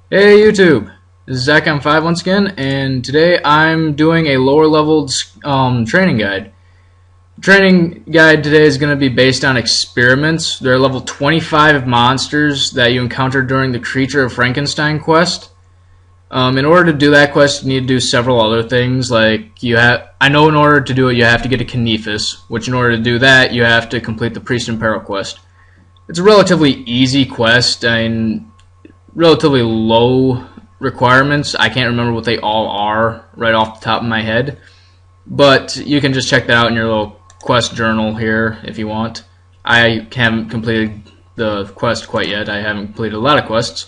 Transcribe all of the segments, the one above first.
Hey YouTube, this is Zach M5 once again, and today I'm doing a lower leveled training guide. The training guide today is going to be based on experiments. There are level 25 monsters that you encounter during the Creature of Frankenstein quest. In order to do that quest, you need to do several other things. I know in order to do it, you have to get a Kinephus, which in order to do that, you have to complete the Priest in Peril quest. It's a relatively easy quest. Relatively low requirements. I can't remember what they all are right off the top of my head, but you can just check that out in your little quest journal here if you want. I haven't completed the quest quite yet. I haven't completed a lot of quests,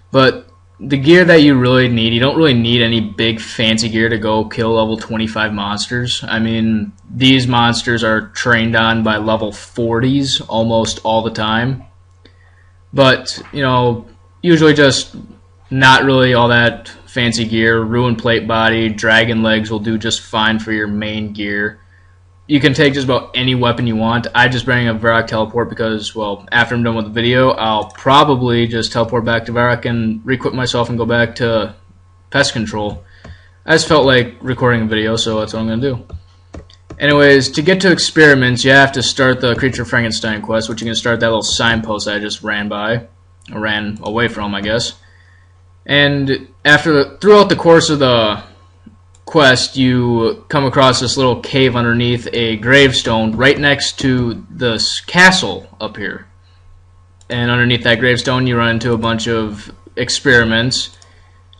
but the gear that you really need, you don't really need any big fancy gear to go kill level 25 monsters. I mean, these monsters are trained on by level 40s almost all the time, but usually just not really all that fancy gear. Ruined plate body, dragon legs will do just fine for your main gear. You can take just about any weapon you want. I just bring a Varrock teleport because, well, after I'm done with the video, I'll probably just teleport back to Varrock and re-equip myself and go back to pest control. I just felt like recording a video, so that's what I'm going to do. Anyways, to get to experiments, you have to start the Creature of Frankenstein quest, which you can start at that little signpost I just ran away from, I guess. And throughout the course of the quest, you come across this little cave underneath a gravestone right next to this castle up here. And underneath that gravestone, you run into a bunch of experiments.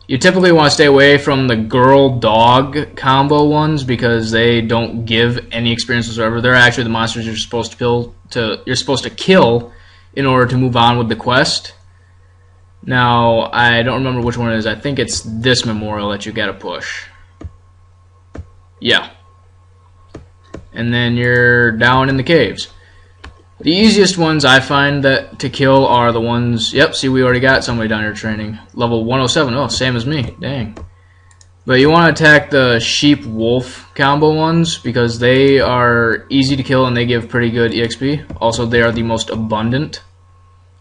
You typically want to stay away from the girl-dog combo ones because they don't give any experience whatsoever. They're actually the monsters you're supposed to kill in order to move on with the quest. Now, I don't remember which one it is. I think it's this memorial that you gotta push. Yeah. And then you're down in the caves. The easiest ones I find to kill are the ones... Yep, see, we already got somebody down here training. Level 107. Oh, same as me. Dang. But you want to attack the sheep-wolf combo ones because they are easy to kill and they give pretty good EXP. Also, they are the most abundant.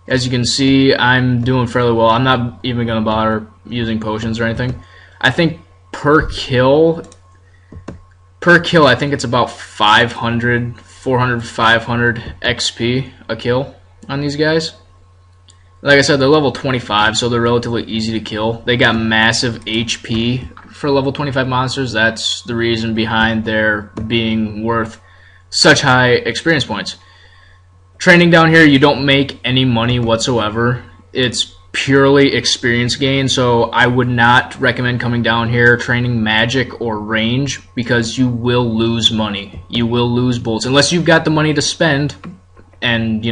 As you can see, I'm doing fairly well. I'm not even going to bother using potions or anything. I think per kill, I think it's about 400, 500 XP a kill on these guys. Like I said, they're level 25, so they're relatively easy to kill. They got massive HP for level 25 monsters. That's the reason behind their being worth such high experience points. Training down here, you don't make any money whatsoever. It's purely experience gain, so I would not recommend coming down here training magic or range because you will lose money. You will lose bullets. Unless you've got the money to spend and,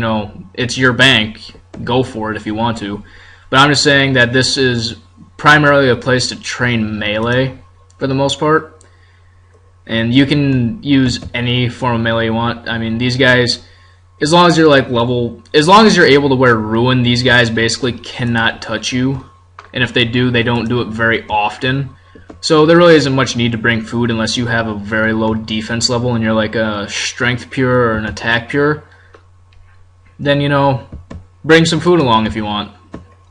it's your bank, go for it if you want to. But I'm just saying that this is primarily a place to train melee for the most part. And you can use any form of melee you want. I mean, these guys... As long as you're able to wear Ruin, these guys basically cannot touch you. And if they do, they don't do it very often. So there really isn't much need to bring food unless you have a very low defense level and you're like a strength pure or an attack pure. Then, bring some food along if you want.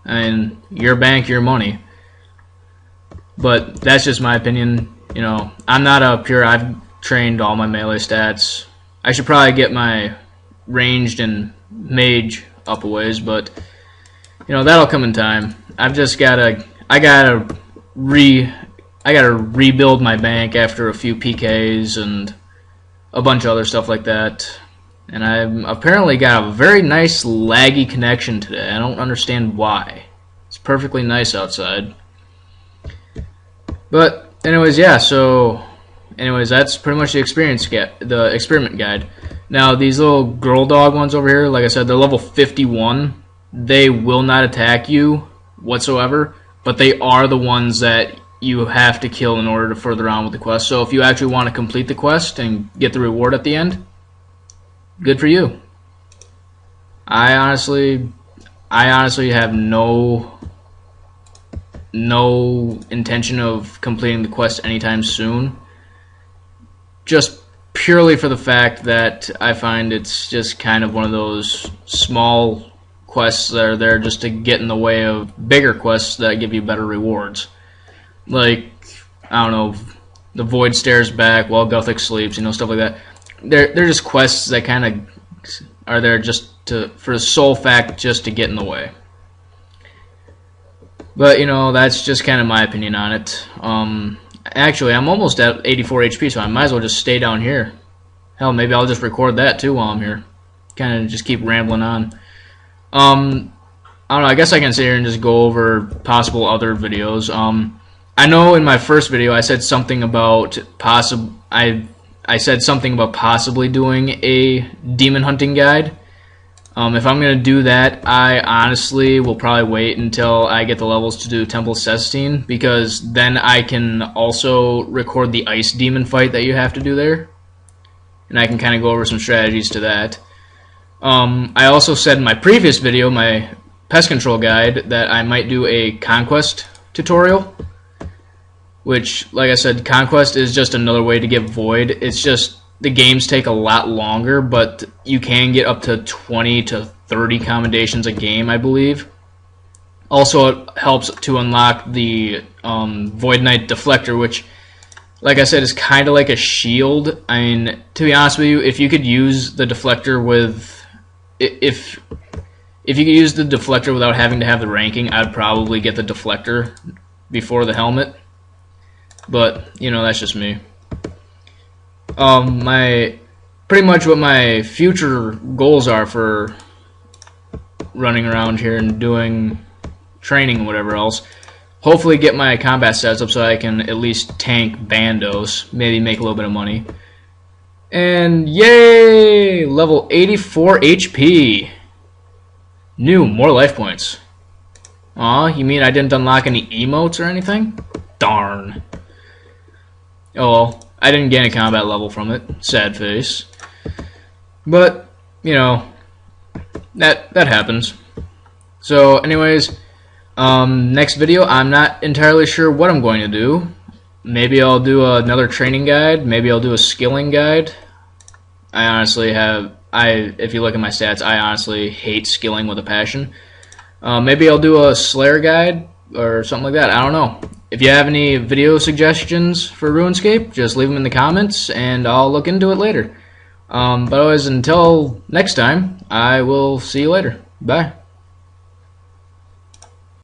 And your bank, your money. But that's just my opinion. I'm not a pure. I've trained all my melee stats. I should probably get my ranged and mage up a ways, but that'll come in time. I gotta rebuild my bank after a few PKs and a bunch of other stuff like that. And I've apparently got a very nice laggy connection today. I don't understand why. It's perfectly nice outside. But anyways, yeah, that's pretty much the experiment guide. Now, these little girl dog ones over here, like I said, they're level 51. They will not attack you whatsoever, but they are the ones that you have to kill in order to further on with the quest. So if you actually want to complete the quest and get the reward at the end, good for you. I honestly have no intention of completing the quest anytime soon. Just purely for the fact that I find it's just kind of one of those small quests that are there just to get in the way of bigger quests that give you better rewards. Like, I don't know, the Void stares back while Gothic sleeps, stuff like that. They're just quests that kind of are there just for the sole fact just to get in the way. But, that's just kind of my opinion on it. Actually, I'm almost at 84 HP, so I might as well just stay down here. Hell, maybe I'll just record that too while I'm here. Kind of just keep rambling on. I don't know, I guess I can sit here and just go over possible other videos. I know in my first video I said something about I said something about possibly doing a demon hunting guide. If I'm going to do that, I honestly will probably wait until I get the levels to do Temple Cestine, because then I can also record the ice demon fight that you have to do there. And I can kind of go over some strategies to that. I also said in my previous video, my pest control guide, that I might do a conquest tutorial. Which, like I said, conquest is just another way to get void. It's just the games take a lot longer, but you can get up to 20 to 30 commendations a game, I believe. Also, it helps to unlock the Void Knight Deflector, which, like I said, is kind of like a shield. I mean, to be honest with you, if you could use the deflector if you could use the deflector without having to have the ranking, I'd probably get the deflector before the helmet. But, that's just me. Pretty much what my future goals are for running around here and doing training and whatever else. Hopefully get my combat stats up so I can at least tank bandos, maybe make a little bit of money. And yay! Level 84 HP. New, more life points. Aw, you mean I didn't unlock any emotes or anything? Darn. Oh well, I didn't gain a combat level from it. Sad face. But, that happens. So, anyways, next video, I'm not entirely sure what I'm going to do. Maybe I'll do another training guide. Maybe I'll do a skilling guide. If you look at my stats, I honestly hate skilling with a passion. Maybe I'll do a Slayer guide or something like that. I don't know. If you have any video suggestions for RuneScape, just leave them in the comments, and I'll look into it later. But otherwise, until next time, I will see you later. Bye.